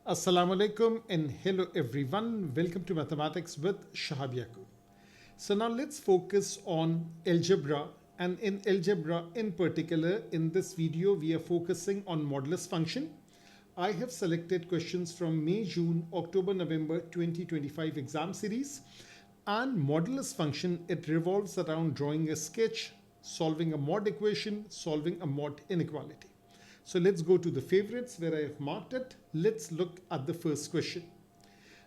Assalamu alaikum and hello everyone. Welcome to Mathematics with Shahab Yaqub. So now let's focus on algebra, and in algebra in particular in this video we are focusing on modulus function. I have selected questions from May, June, October, November 2025 exam series, and modulus function, it revolves around drawing a sketch, solving a mod equation, solving a mod inequality. So let's go to the favorites where I have marked it. Let's look at the first question.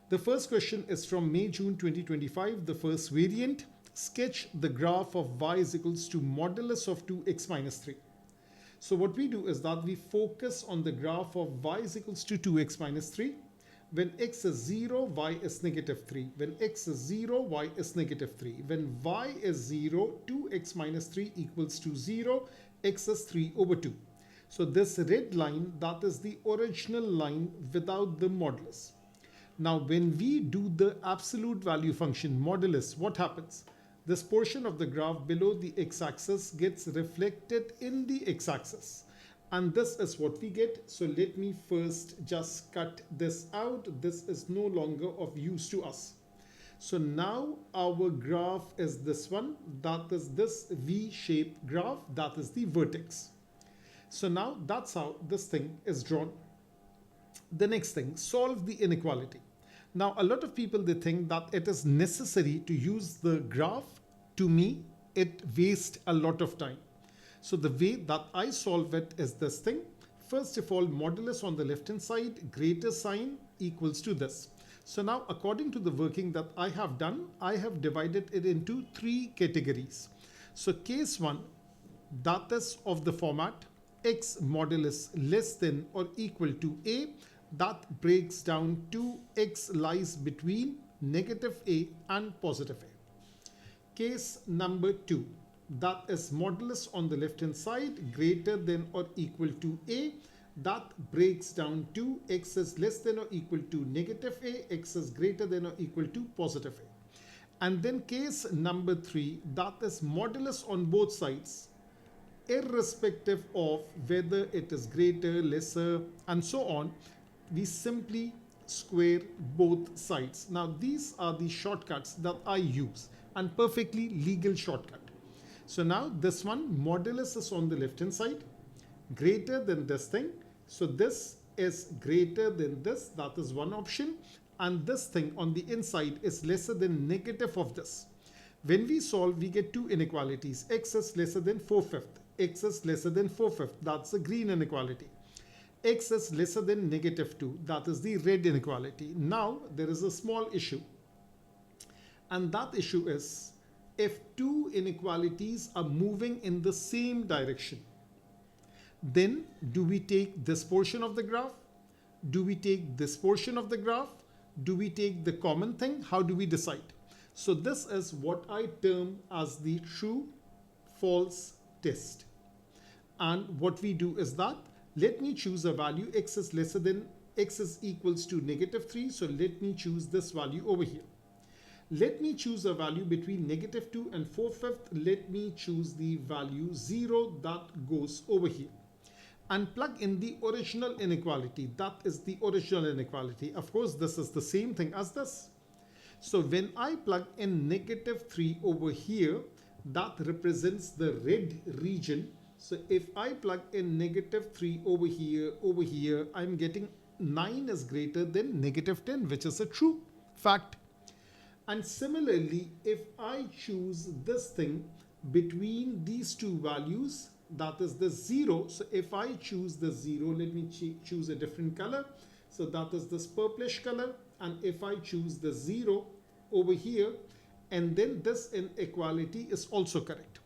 The first question is from May, June 2025. The first variant, sketch the graph of y is equals to modulus of 2x minus 3. So what we do is that we focus on the graph of y is equals to 2x minus 3. When x is 0, y is negative 3. When x is 0, y is negative 3. When y is 0, 2x minus 3 equals to 0, x is 3 over 2. So this red line, that is the original line without the modulus. Now when we do the absolute value function modulus, what happens? This portion of the graph below the x-axis gets reflected in the x-axis. And this is what we get. So let me first just cut this out. This is no longer of use to us. So now our graph is this one. That is this V-shaped graph. That is the vertex. So now that's how this thing is drawn. The next thing, solve the inequality. Now a lot of people, they think that it is necessary to use the graph. To me, it wastes a lot of time. So the way that I solve it is this thing. First of all, modulus on the left hand side, greater sign equals to this. So now according to the working that I have done, I have divided it into three categories. So case 1, that is of the format x modulus less than or equal to a, that breaks down to x lies between negative a and positive a. Case number 2, that is modulus on the left hand side greater than or equal to a, that breaks down to x is less than or equal to negative a, x is greater than or equal to positive a. And then case number 3, that is modulus on both sides, irrespective of whether it is greater, lesser, and so on. We simply square both sides. Now these are the shortcuts that I use, and perfectly legal shortcut. So now this one, modulus is on the left hand side, greater than this thing. So this is greater than this, that is one option. And this thing on the inside is lesser than negative of this. When we solve, we get two inequalities. X is lesser than 4/5. X is lesser than 4/5. That's the green inequality. X is lesser than negative 2. That is the red inequality. Now there is a small issue. And that issue is, if two inequalities are moving in the same direction, then do we take this portion of the graph? Do we take this portion of the graph? Do we take the common thing? How do we decide? So this is what I term as the true false test. And what we do is that, let me choose a value. X is lesser than, x is equals to negative 3. So let me choose this value over here. Let me choose a value between negative 2 and 4/5. Let me choose the value 0 that goes over here. And plug in the original inequality. That is the original inequality. Of course, this is the same thing as this. So when I plug in negative 3 over here, that represents the red region. So if I plug in negative 3 over here, I'm getting 9 is greater than negative 10, which is a true fact. And similarly, if I choose this thing between these two values, that is the 0. So if I choose the 0, let me choose a different color. So that is this purplish color. And if I choose the 0 over here, and then this inequality is also correct.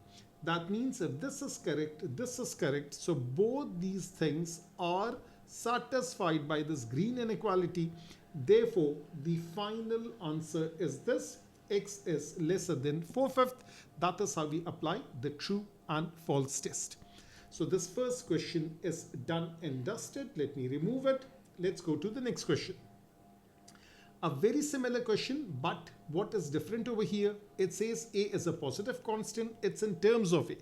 That means if this is correct, this is correct. So both these things are satisfied by this green inequality. Therefore, the final answer is this: x is lesser than 4/5. That is how we apply the true and false test. So this first question is done and dusted. Let me remove it. Let's go to the next question. A very similar question, but what is different over here? It says a is a positive constant. It's in terms of a.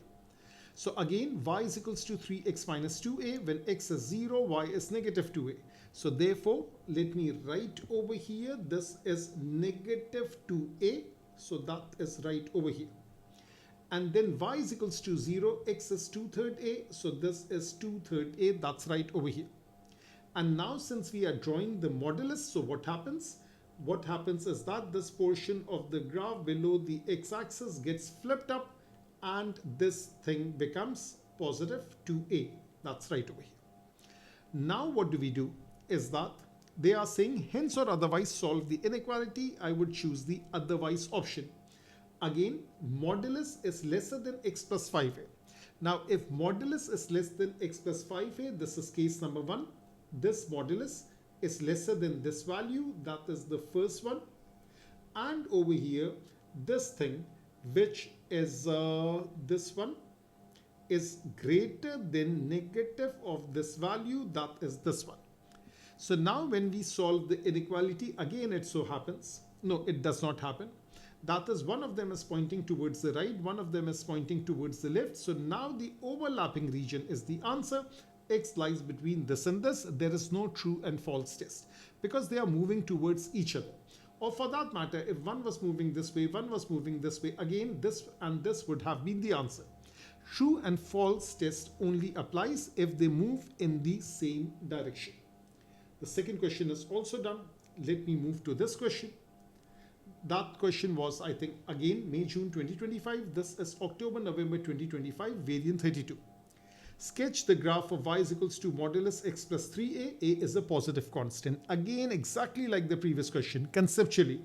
So again, y is equals to 3x minus 2a. When x is 0, y is negative 2a. So therefore, let me write over here, this is negative 2a. So that is right over here. And then y is equals to 0, x is 2/3 a. So this is 2/3 a. That's right over here. And now since we are drawing the modulus, so what happens? What happens is that this portion of the graph below the x-axis gets flipped up and this thing becomes positive 2a. That's right over here. Now what do we do is that they are saying hence or otherwise solve the inequality. I would choose the otherwise option. Again, modulus is lesser than x plus 5a. Now if modulus is less than x plus 5a, this is case number 1. This modulus is lesser than this value, that is the first one. And over here, this thing, which is this one, is greater than negative of this value, that is this one. So now when we solve the inequality, again it so happens, no, it does not happen. That is, one of them is pointing towards the right, one of them is pointing towards the left. So now the overlapping region is the answer. X lies between this and this. There is no true and false test because they are moving towards each other. Or for that matter, if one was moving this way, one was moving this way, again this and this would have been the answer. True and false test only applies if they move in the same direction. The second question is also done. Let me move to this question. That question was, I think, again May-June 2025. This is October-November 2025, variant 32. Sketch the graph of y is equals to modulus x plus 3a. A is a positive constant. Again, exactly like the previous question, conceptually.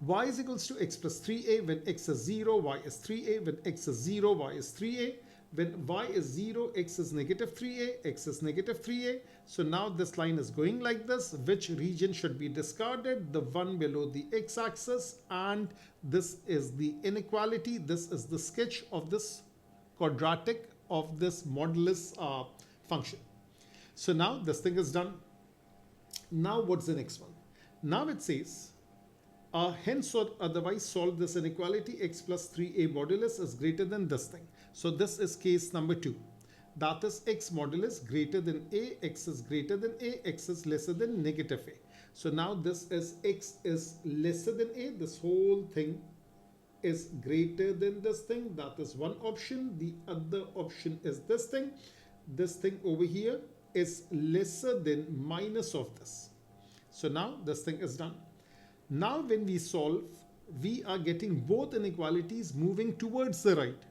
Y is equals to x plus 3a. When x is 0, y is 3a. When x is 0, y is 3a. When y is 0, x is negative 3a, x is negative 3a. So now this line is going like this. Which region should be discarded? The one below the x-axis. And this is the inequality. This is the sketch of this quadratic of this modulus function. So now this thing is done. Now what's the next one? Now it says, hence or otherwise solve this inequality. X plus 3a modulus is greater than this thing. So this is case number 2. That is x modulus greater than a, x is greater than a, x is lesser than negative a. So now this is x is lesser than a. This whole thing is greater than this thing. That is one option. The other option is this thing. This thing over here is lesser than minus of this. So now this thing is done. Now when we solve, we are getting both inequalities moving towards the right.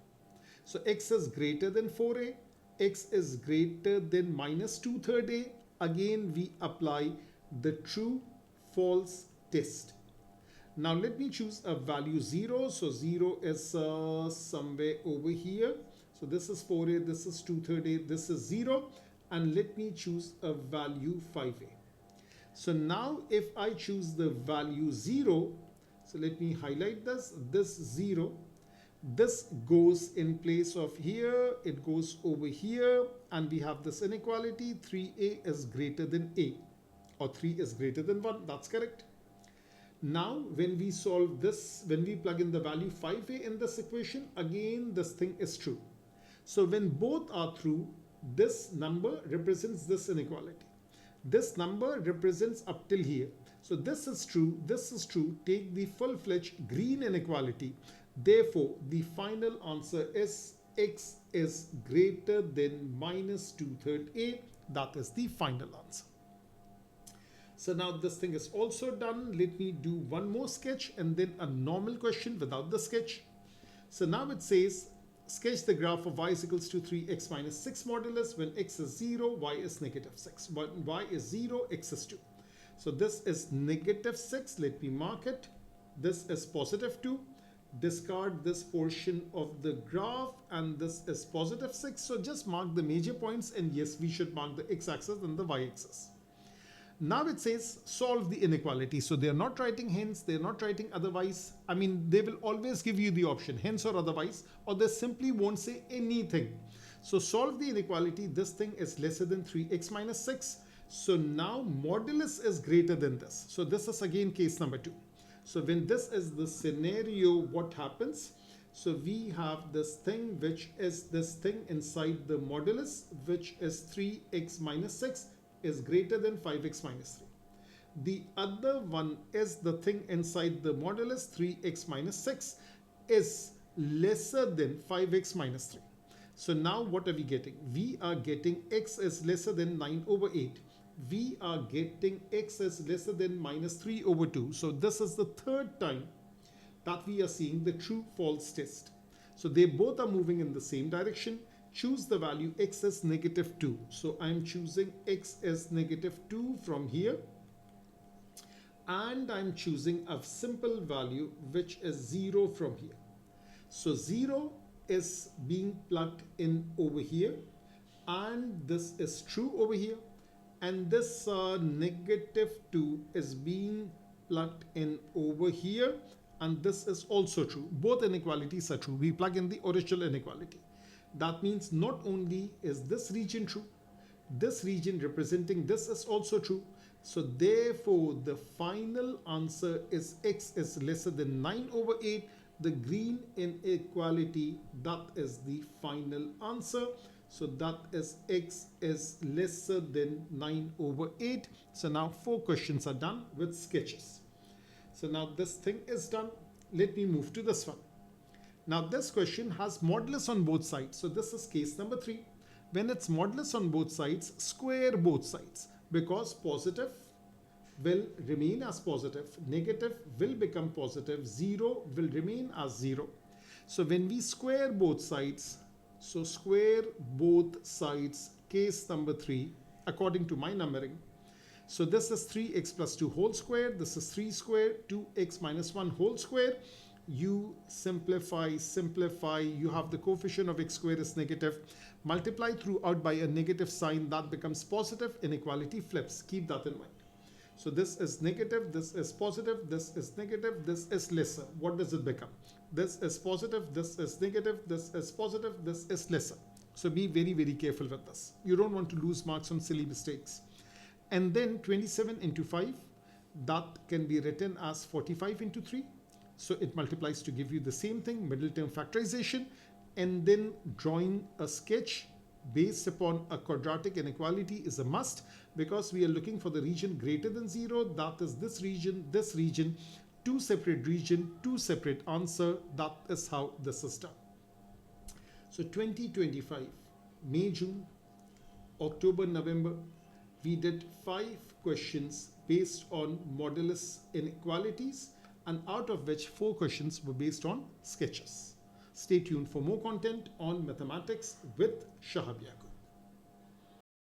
So x is greater than 4a, x is greater than minus 2/3 a. Again we apply the true false test. Now let me choose a value 0. So 0 is somewhere over here. So this is 4a, this is 2/3 a, this is 0. And let me choose a value 5a. So now if I choose the value 0, so let me highlight this, this 0. This goes in place of here, it goes over here, and we have this inequality. 3a is greater than a, or 3 is greater than 1. That's correct. Now when we solve this, when we plug in the value 5a in this equation, again this thing is true. So when both are true, this number represents this inequality. This number represents up till here. So this is true, this is true. Take the full-fledged green inequality. Therefore, the final answer is x is greater than minus 2/3 a. That is the final answer. So now this thing is also done. Let me do one more sketch and then a normal question without the sketch. So now it says, sketch the graph of y is equals to 3x minus 6 modulus. When x is 0, y is negative 6. When y is 0, x is 2. So this is negative 6. Let me mark it. This is positive 2. Discard this portion of the graph, and this is positive 6. So just mark the major points, and yes, we should mark the x-axis and the y-axis. Now it says solve the inequality. So they are not writing hence, they are not writing otherwise. I mean, they will always give you the option hence or otherwise, or they simply won't say anything. So solve the inequality. This thing is lesser than 3x minus 6. So now modulus is greater than this. So this is again case number 2. So when this is the scenario, what happens? So we have this thing which is this thing inside the modulus, which is 3x minus 6 is greater than 5x minus 3. The other one is the thing inside the modulus 3x minus 6 is lesser than 5x minus 3. So now what are we getting? We are getting x is lesser than 9 over 8. We are getting x is lesser than minus 3 over 2. So this is the third time that we are seeing the true false test. So they both are moving in the same direction. Choose the value x is negative 2. So I'm choosing x is negative 2 from here. And I'm choosing a simple value which is 0 from here. So 0 is being plugged in over here, and this is true over here, and this negative 2 is being plugged in over here, and this is also true. Both inequalities are true. We plug in the original inequality. That means not only is this region true, this region representing this is also true. So therefore the final answer is x is lesser than 9 over 8. The green inequality, that is the final answer. So that is x is lesser than 9 over 8. So now 4 questions are done with sketches. So now this thing is done. Let me move to this one. Now this question has modulus on both sides. So this is case number 3. When it's modulus on both sides, square both sides, because positive will remain as positive, negative will become positive, 0 will remain as 0. So when we square both sides, so square both sides, case number 3, according to my numbering. So this is 3x plus 2 whole square, this is 3 square, 2x minus 1 whole square. You simplify, you have the coefficient of x square is negative, multiply throughout by a negative sign, that becomes positive, inequality flips, keep that in mind. So this is negative, this is positive, this is negative, this is lesser. What does it become? This is positive, this is negative, this is positive, this is lesser. So be very, very careful with this. You don't want to lose marks on silly mistakes. And then 27 into 5, that can be written as 45 into 3. So it multiplies to give you the same thing, middle term factorization, and then drawing a sketch based upon a quadratic inequality is a must, because we are looking for the region greater than 0. That is this region, two separate region, two separate answer. That is how this is done. So 2025, May, June, October, November, we did 5 questions based on modulus inequalities, and out of which 4 questions were based on sketches. Stay tuned for more content on mathematics with Shahab Yaqub.